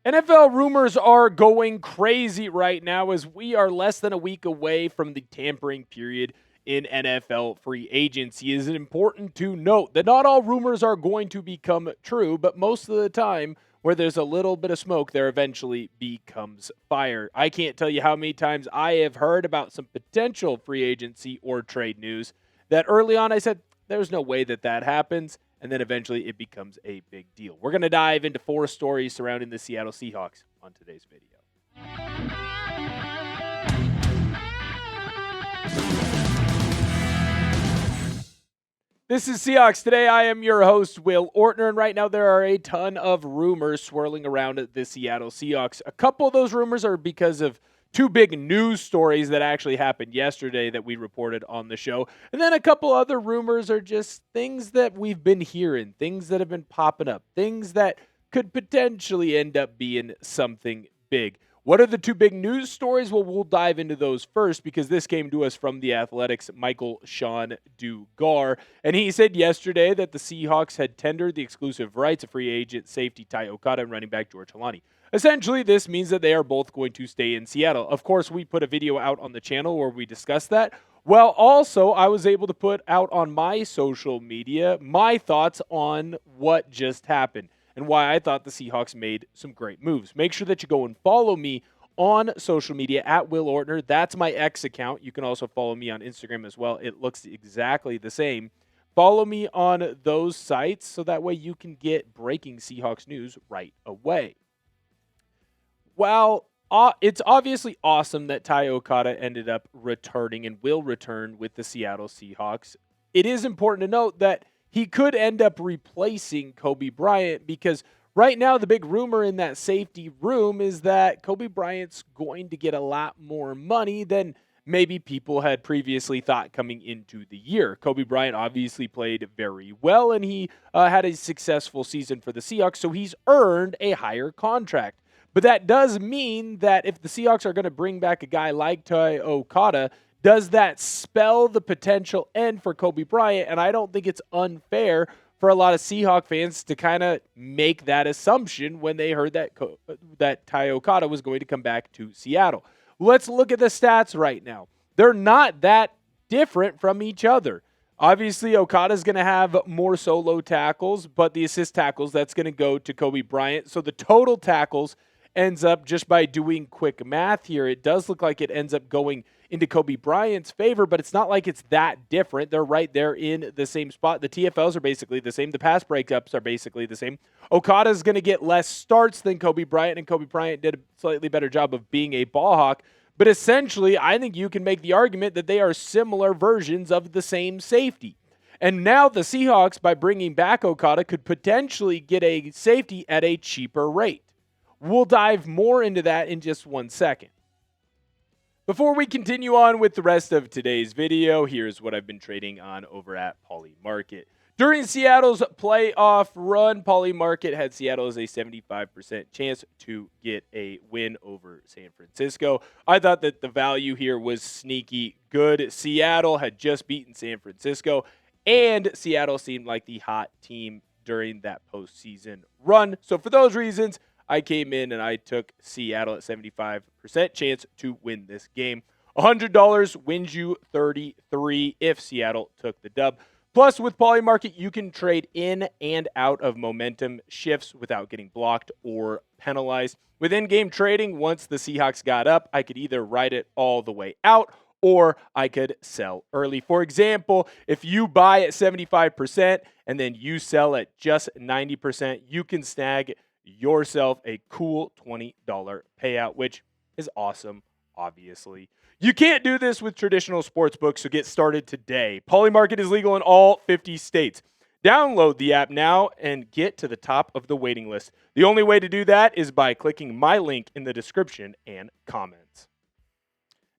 NFL rumors are going crazy right now as we are less than a week away from the tampering period in NFL free agency. It is important to note that not all rumors are going to become true, but most of the time, where there's a little bit of smoke, there eventually becomes fire. I can't tell you how many times I have heard about some potential free agency or trade news that early on I said, there's no way that that happens. And then eventually it becomes a big deal. We're going to dive into 4 stories surrounding the Seattle Seahawks on today's video. This is Seahawks Today. I am your host, Will Ortner, and right now there are a ton of rumors swirling around the Seattle Seahawks. A couple of those rumors are because of 2 big news stories that actually happened yesterday that we reported on the show. And then a couple other rumors are just things that we've been hearing, things that have been popping up, things that could potentially end up being something big. What are the 2 big news stories? Well, we'll dive into those first because this came to us from The Athletic's Michael Sean Dugar. And he said yesterday that the Seahawks had tendered the exclusive rights of free agent safety Ty Okada and running back George Halani. Essentially, this means that they are both going to stay in Seattle. Of course, we put a video out on the channel where we discussed that. Well, also, I was able to put out on my social media my thoughts on what just happened and why I thought the Seahawks made some great moves. Make sure that you go and follow me on social media at Will Ortner. That's my X account. You can also follow me on Instagram as well. It looks exactly the same. Follow me on those sites so that way you can get breaking Seahawks news right away. Well, it's obviously awesome that Ty Okada ended up returning and will return with the Seattle Seahawks. It is important to note that he could end up replacing Coby Bryant because right now the big rumor in that safety room is that Coby Bryant's going to get a lot more money than maybe people had previously thought coming into the year. Coby Bryant obviously played very well, and he had a successful season for the Seahawks, so he's earned a higher contract. But that does mean that if the Seahawks are going to bring back a guy like Ty Okada, does that spell the potential end for Coby Bryant? And I don't think it's unfair for a lot of Seahawk fans to kind of make that assumption when they heard that Ty Okada was going to come back to Seattle. Let's look at the stats right now. They're not that different from each other. Obviously, Okada's going to have more solo tackles, but the assist tackles, that's going to go to Coby Bryant. So the total tackles ends up, just by doing quick math here, it does look like it ends up going into Coby Bryant's favor, but it's not like it's that different. They're right there in the same spot. The TFLs are basically the same. The pass breakups are basically the same. Okada's going to get less starts than Coby Bryant, and Coby Bryant did a slightly better job of being a ball hawk. But essentially, I think you can make the argument that they are similar versions of the same safety. And now the Seahawks, by bringing back Okada, could potentially get a safety at a cheaper rate. We'll dive more into that in just 1 second. Before we continue on with the rest of today's video, here's what I've been trading on over at Polymarket. During Seattle's playoff run, Polymarket had Seattle as a 75% chance to get a win over San Francisco. I thought that the value here was sneaky good. Seattle had just beaten San Francisco, and Seattle seemed like the hot team during that postseason run. So for those reasons, I came in and I took Seattle at 75% chance to win this game. $100 wins you $33 if Seattle took the dub. Plus, with Polymarket, you can trade in and out of momentum shifts without getting blocked or penalized. With in-game trading, once the Seahawks got up, I could either ride it all the way out or I could sell early. For example, if you buy at 75% and then you sell at just 90%, you can snag yourself a cool $20 payout, which is awesome, obviously. You can't do this with traditional sportsbooks, so get started today. Polymarket is legal in all 50 states. Download the app now and get to the top of the waiting list. The only way to do that is by clicking my link in the description and comments.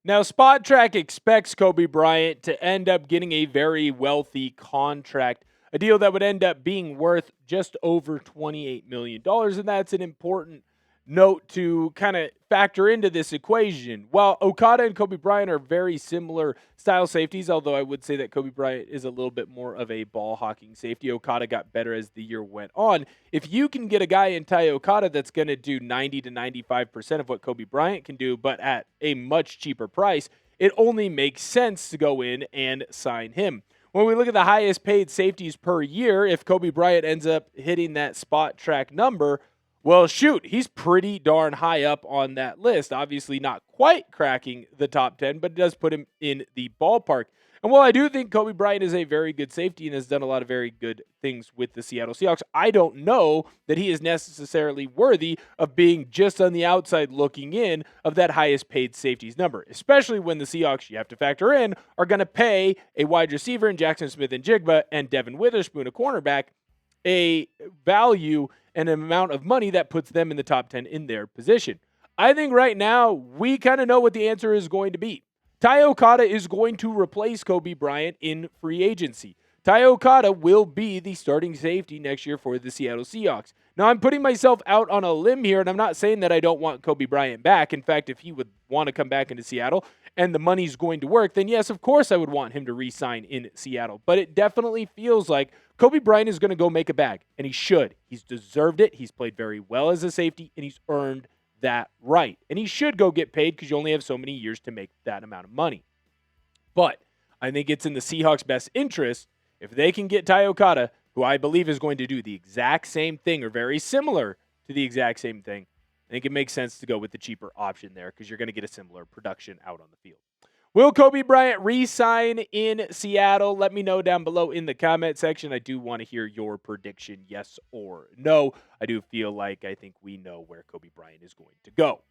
Now, SpotTrack expects Coby Bryant to end up getting a very wealthy contract, a deal that would end up being worth just over $28 million, and that's an important note to kind of factor into this equation. While Okada and Coby Bryant are very similar style safeties, although I would say that Coby Bryant is a little bit more of a ball hawking safety, Okada got better as the year went on. If you can get a guy in Tai Okada that's going to do 90 to 95% of what Coby Bryant can do, but at a much cheaper price, it only makes sense to go in and sign him. When we look at the highest paid safeties per year, if Coby Bryant ends up hitting that spot track number, well, shoot, he's pretty darn high up on that list. Obviously not quite cracking the top 10, but it does put him in the ballpark. And while I do think Coby Bryant is a very good safety and has done a lot of very good things with the Seattle Seahawks, I don't know that he is necessarily worthy of being just on the outside looking in of that highest paid safeties number, especially when the Seahawks, you have to factor in, are going to pay a wide receiver in Jackson Smith-Njigba and Devin Witherspoon, a cornerback, a value and an amount of money that puts them in the top 10 in their position. I think right now we kind of know what the answer is going to be. Tai Okada is going to replace Coby Bryant in free agency. Tai Okada will be the starting safety next year for the Seattle Seahawks. Now, I'm putting myself out on a limb here, and I'm not saying that I don't want Coby Bryant back. In fact, if he would want to come back into Seattle and the money's going to work, then yes, of course I would want him to re-sign in Seattle. But it definitely feels like Coby Bryant is going to go make a bag, and he should. He's deserved it. He's played very well as a safety, and he's earned that right. And he should go get paid because you only have so many years to make that amount of money. But I think it's in the Seahawks' best interest if they can get Tai Okada, who I believe is going to do the exact same thing or very similar to the exact same thing. I think it makes sense to go with the cheaper option there because you're going to get a similar production out on the field. Will Coby Bryant re-sign in Seattle? Let me know down below in the comment section. I do want to hear your prediction, yes or no. I do feel like I think we know where Coby Bryant is going to go.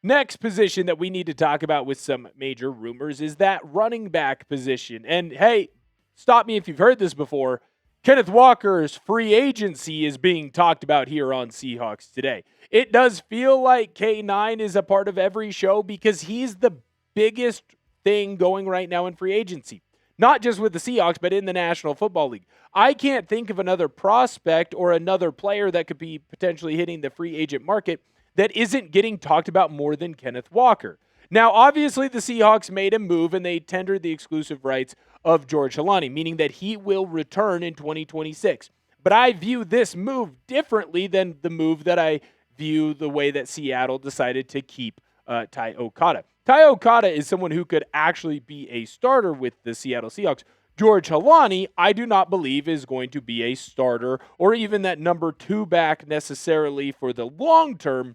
Next position that we need to talk about with some major rumors is that running back position. And hey, stop me if you've heard this before. Kenneth Walker's free agency is being talked about here on Seahawks Today. It does feel like K9 is a part of every show because he's the biggest thing going right now in free agency. Not just with the Seahawks, but in the National Football League. I can't think of another prospect or another player that could be potentially hitting the free agent market that isn't getting talked about more than Kenneth Walker. Now, obviously, the Seahawks made a move and they tendered the exclusive rights of George Holani, meaning that he will return in 2026. But I view this move differently than the move that I view the way that Seattle decided to keep Tai Okada. Tai Okada is someone who could actually be a starter with the Seattle Seahawks. George Holani, I do not believe is going to be a starter or even that number 2 back necessarily for the long term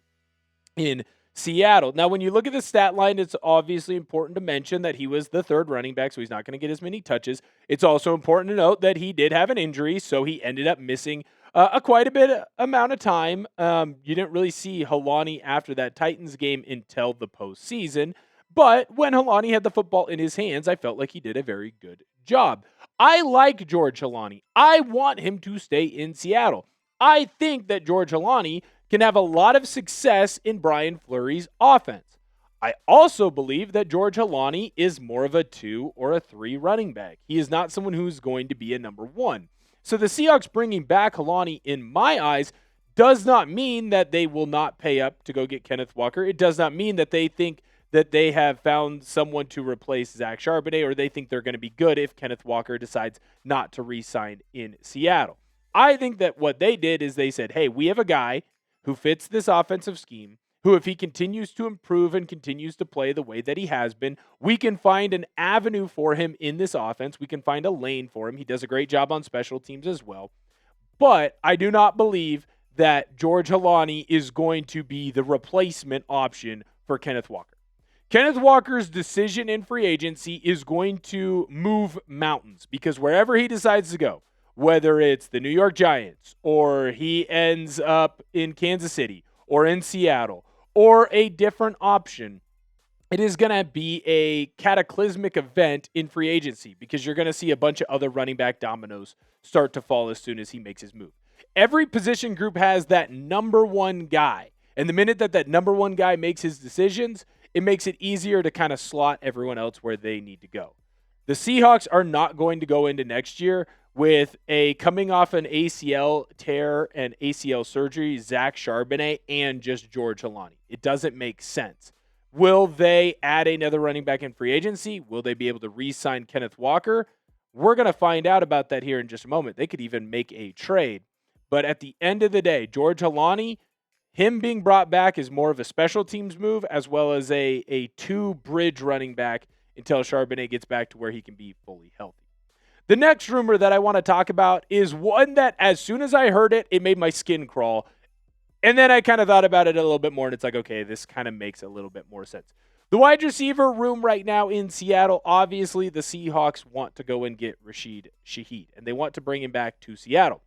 in Seattle. Now, when you look at the stat line, it's obviously important to mention that he was the 3rd running back, so he's not going to get as many touches. It's also important to note that he did have an injury, so he ended up missing quite a bit amount of time. You didn't really see Holani after that Titans game until the postseason, but when Holani had the football in his hands, I felt like he did a very good job. I like George Holani. I want him to stay in Seattle. I think that George Holani can have a lot of success in Brian Fleury's offense. I also believe that George Holani is more of a 2 or a 3 running back. He is not someone who's going to be a number 1. So the Seahawks bringing back Holani, in my eyes, does not mean that they will not pay up to go get Kenneth Walker. It does not mean that they think that they have found someone to replace Zach Charbonnet or they think they're going to be good if Kenneth Walker decides not to re-sign in Seattle. I think that what they did is they said, hey, we have a guy who fits this offensive scheme, who if he continues to improve and continues to play the way that he has been, we can find an avenue for him in this offense. We can find a lane for him. He does a great job on special teams as well. But I do not believe that George Holani is going to be the replacement option for Kenneth Walker. Kenneth Walker's decision in free agency is going to move mountains because wherever he decides to go, whether it's the New York Giants or he ends up in Kansas City or in Seattle or a different option, it is going to be a cataclysmic event in free agency because you're going to see a bunch of other running back dominoes start to fall as soon as he makes his move. Every position group has that number 1 guy. And the minute that number 1 guy makes his decisions, it makes it easier to kind of slot everyone else where they need to go. The Seahawks are not going to go into next year with a coming off an ACL tear and ACL surgery, Zach Charbonnet, and just George Holani. It doesn't make sense. Will they add another running back in free agency? Will they be able to re-sign Kenneth Walker? We're going to find out about that here in just a moment. They could even make a trade. But at the end of the day, George Holani, him being brought back is more of a special teams move as well as a two-bridge running back until Charbonnet gets back to where he can be fully healthy. The next rumor that I want to talk about is one that as soon as I heard it, it made my skin crawl. And then I kind of thought about it a little bit more, and it's like, okay, this kind of makes a little bit more sense. The wide receiver room right now in Seattle, obviously the Seahawks want to go and get Rashid Shaheed, and they want to bring him back to Seattle.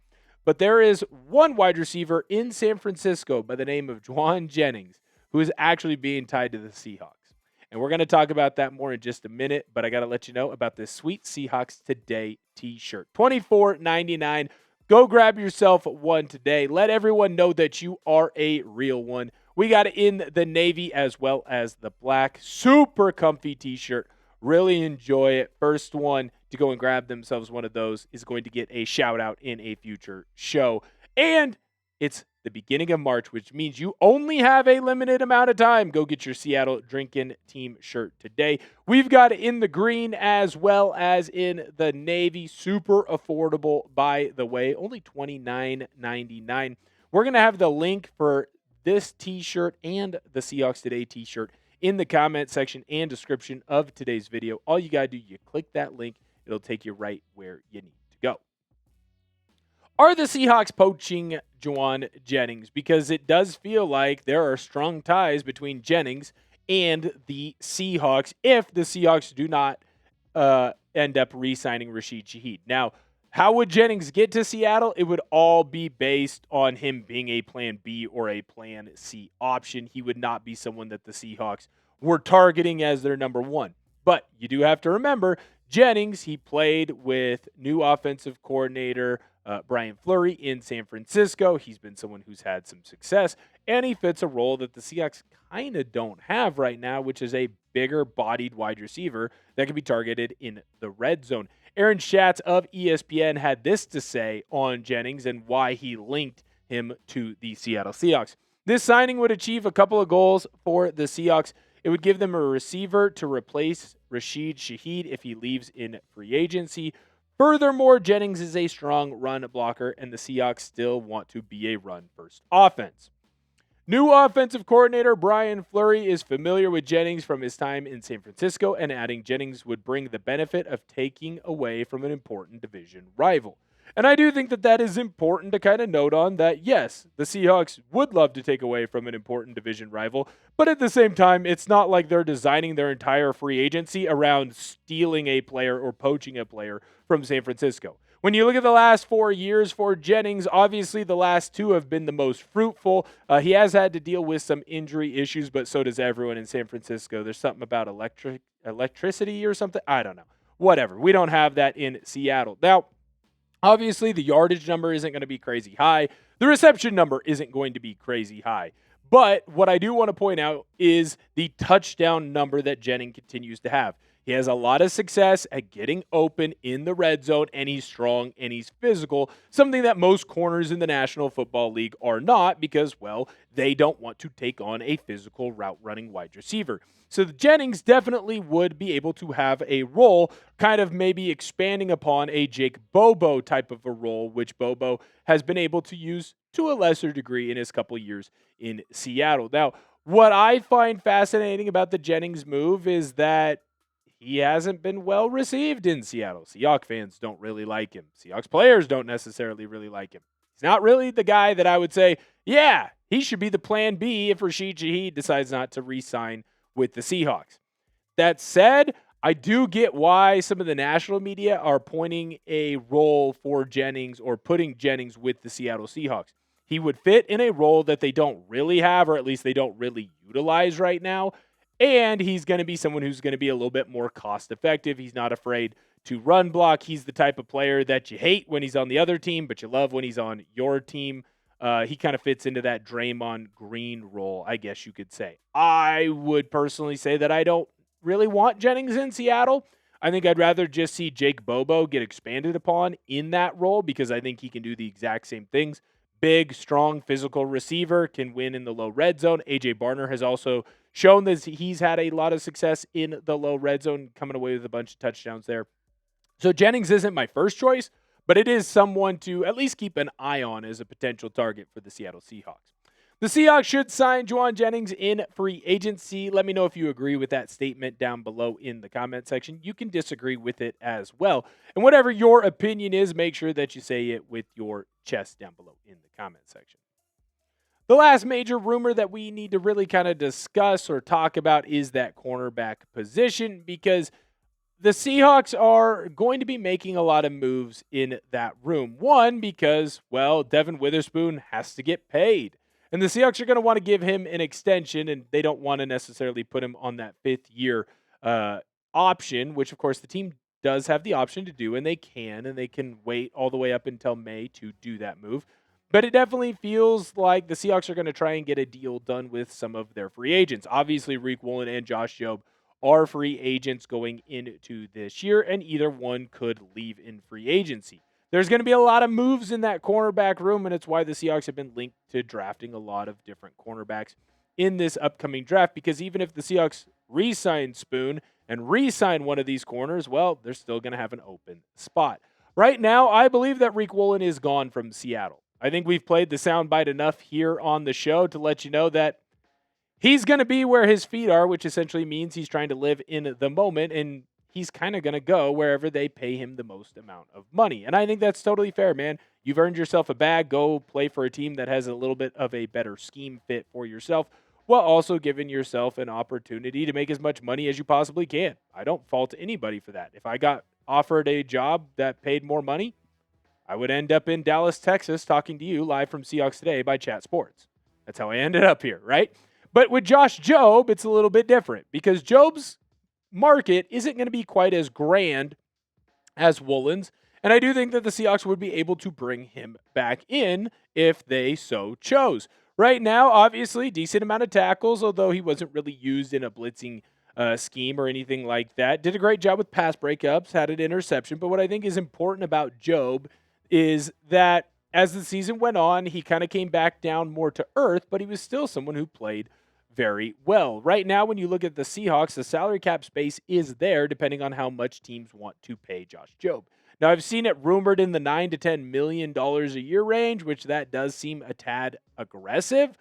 But there is one wide receiver in San Francisco by the name of Jennings, who is actually being tied to the Seahawks. And we're going to talk about that more in just a minute, but I got to let you know about this sweet Seahawks Today t-shirt. $24.99. Go grab yourself one today. Let everyone know that you are a real one. We got it in the navy as well as the black. Super comfy t-shirt. Really enjoy it. First one to go and grab themselves one of those is going to get a shout out in a future show. And it's the beginning of March, which means you only have a limited amount of time. Go get your Seattle Drinkin' team shirt today. We've got it in the green as well as in the navy. Super affordable, by the way. Only $29.99. We're going to have the link for this t-shirt and the Seahawks Today t-shirt in the comment section and description of today's video. All you got to do, you click that link. It'll take you right where you need to go. Are the Seahawks poaching Jennings? Because it does feel like there are strong ties between Jennings and the Seahawks if the Seahawks do not end up re-signing Rashid Shaheed. Now, how would Jennings get to Seattle? It would all be based on him being a plan B or a plan C option. He would not be someone that the Seahawks were targeting as their number one. But you do have to remember, Jennings, he played with new offensive coordinator Brian Fleury in San Francisco. He's been someone who's had some success, and he fits a role that the Seahawks kind of don't have right now, which is a bigger-bodied wide receiver that can be targeted in the red zone. Aaron Schatz of ESPN had this to say on Jennings and why he linked him to the Seattle Seahawks. This signing would achieve a couple of goals for the Seahawks. It would give them a receiver to replace Rashid Shaheed if he leaves in free agency. Furthermore, Jennings is a strong run blocker, and the Seahawks still want to be a run-first offense. New offensive coordinator Brian Fleury is familiar with Jennings from his time in San Francisco, and adding Jennings would bring the benefit of taking away from an important division rival. And I do think that that is important to kind of note on that, yes, the Seahawks would love to take away from an important division rival, but at the same time, it's not like they're designing their entire free agency around stealing a player or poaching a player from San Francisco. When you look at the last 4 years for Jennings, obviously the last two have been the most fruitful. He has had to deal with some injury issues, but so does everyone in San Francisco. There's something about electricity or something. I don't know. Whatever. We don't have that in Seattle. Now, obviously, the yardage number isn't going to be crazy high. The reception number isn't going to be crazy high. But what I do want to point out is the touchdown number that Jennings continues to have. He has a lot of success at getting open in the red zone, and he's strong and he's physical, something that most corners in the National Football League are not because, well, they don't want to take on a physical route-running wide receiver. So Jennings definitely would be able to have a role, kind of maybe expanding upon a Jake Bobo type of a role, which Bobo has been able to use to a lesser degree in his couple years in Seattle. Now, what I find fascinating about the Jennings move is that he hasn't been well received in Seattle. Seahawks fans don't really like him. Seahawks players don't necessarily really like him. He's not really the guy that I would say, yeah, he should be the plan B if Rashid Shaheed decides not to re-sign with the Seahawks. That said, I do get why some of the national media are pointing a role for Jennings or putting Jennings with the Seattle Seahawks. He would fit in a role that they don't really have, or at least they don't really utilize right now. And he's going to be someone who's going to be a little bit more cost effective. He's not afraid to run block. He's the type of player that you hate when he's on the other team, but you love when he's on your team. He kind of fits into that Draymond Green role, I guess you could say. I would personally say that I don't really want Jennings in Seattle. I think I'd rather just see Jake Bobo get expanded upon in that role because I think he can do the exact same things. Big, strong, physical receiver, can win in the low red zone. A.J. Barner has also shown that he's had a lot of success in the low red zone, coming away with a bunch of touchdowns there. So Jennings isn't my first choice, but it is someone to at least keep an eye on as a potential target for the Seattle Seahawks. The Seahawks should sign Jauan Jennings in free agency. Let me know if you agree with that statement down below in the comment section. You can disagree with it as well. And whatever your opinion is, make sure that you say it with your chest down below in the comment section. The last major rumor that we need to really kind of discuss or talk about is that cornerback position, because the Seahawks are going to be making a lot of moves in that room. One, because, well, Devin Witherspoon has to get paid. And the Seahawks are going to want to give him an extension, and they don't want to necessarily put him on that fifth-year option, which, of course, the team does have the option to do, and they can wait all the way up until May to do that move. But it definitely feels like the Seahawks are going to try and get a deal done with some of their free agents. Obviously, Riq Woolen and Josh Jobe are free agents going into this year, and either one could leave in free agency. There's going to be a lot of moves in that cornerback room, and it's why the Seahawks have been linked to drafting a lot of different cornerbacks in this upcoming draft, because even if the Seahawks re-sign Spoon and re-sign one of these corners, well, they're still going to have an open spot. Right now, I believe that Riq Woolen is gone from Seattle. I think we've played the soundbite enough here on the show to let you know that he's going to be where his feet are, which essentially means he's trying to live in the moment, and he's kind of going to go wherever they pay him the most amount of money. And I think that's totally fair, man. You've earned yourself a bag. Go play for a team that has a little bit of a better scheme fit for yourself, while also giving yourself an opportunity to make as much money as you possibly can. I don't fault anybody for that. If I got offered a job that paid more money, I would end up in Dallas, Texas, talking to you live from Seahawks Today by Chat Sports. That's how I ended up here, right? But with Josh Jobe, it's a little bit different because Jobe's market isn't going to be quite as grand as Woolen's, and I do think that the Seahawks would be able to bring him back in if they so chose. Right now, obviously, decent amount of tackles, although he wasn't really used in a blitzing scheme or anything like that. Did a great job with pass breakups, had an interception, but what I think is important about Jobe is that as the season went on, he kind of came back down more to earth, but he was still someone who played very well. Right now, when you look at the Seahawks, the salary cap space is there depending on how much teams want to pay Josh Jobe. Now, I've seen it rumored in the $9 to $10 million a year range, which that does seem a tad aggressive,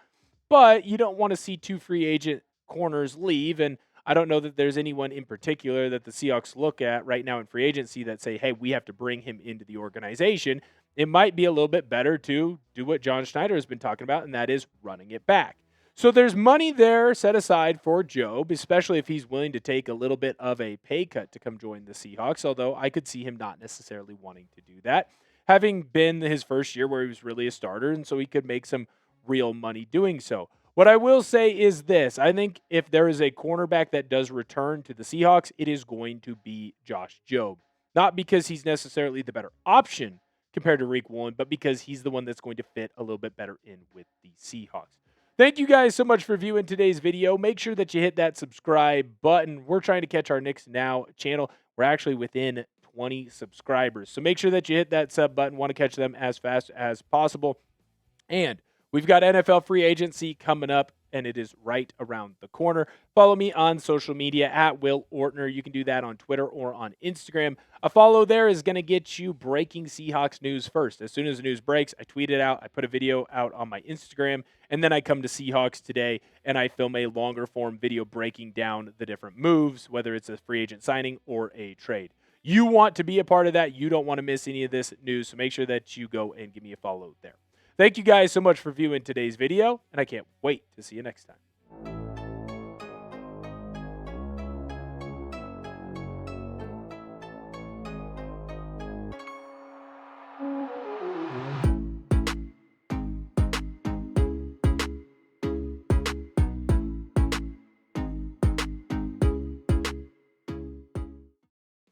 but you don't want to see two free agent corners leave, and I don't know that there's anyone in particular that the Seahawks look at right now in free agency that say, hey, we have to bring him into the organization. It might be a little bit better to do what John Schneider has been talking about, and that is running it back. So there's money there set aside for Jobe, especially if he's willing to take a little bit of a pay cut to come join the Seahawks, although I could see him not necessarily wanting to do that, having been his first year where he was really a starter, and so he could make some real money doing so. What I will say is this. I think if there is a cornerback that does return to the Seahawks, it is going to be Josh Jobe. Not because he's necessarily the better option compared to Riq Woolen, but because he's the one that's going to fit a little bit better in with the Seahawks. Thank you guys so much for viewing today's video. Make sure that you hit that subscribe button. We're trying to catch our Knicks Now channel. We're actually within 20 subscribers. So make sure that you hit that sub button. Want to catch them as fast as possible. And we've got NFL free agency coming up, and it is right around the corner. Follow me on social media at Will Ortner. You can do that on Twitter or on Instagram. A follow there is going to get you breaking Seahawks news first. As soon as the news breaks, I tweet it out. I put a video out on my Instagram, and then I come to Seahawks Today, and I film a longer form video breaking down the different moves, whether it's a free agent signing or a trade. You want to be a part of that. You don't want to miss any of this news, so make sure that you go and give me a follow there. Thank you guys so much for viewing today's video, and I can't wait to see you next time.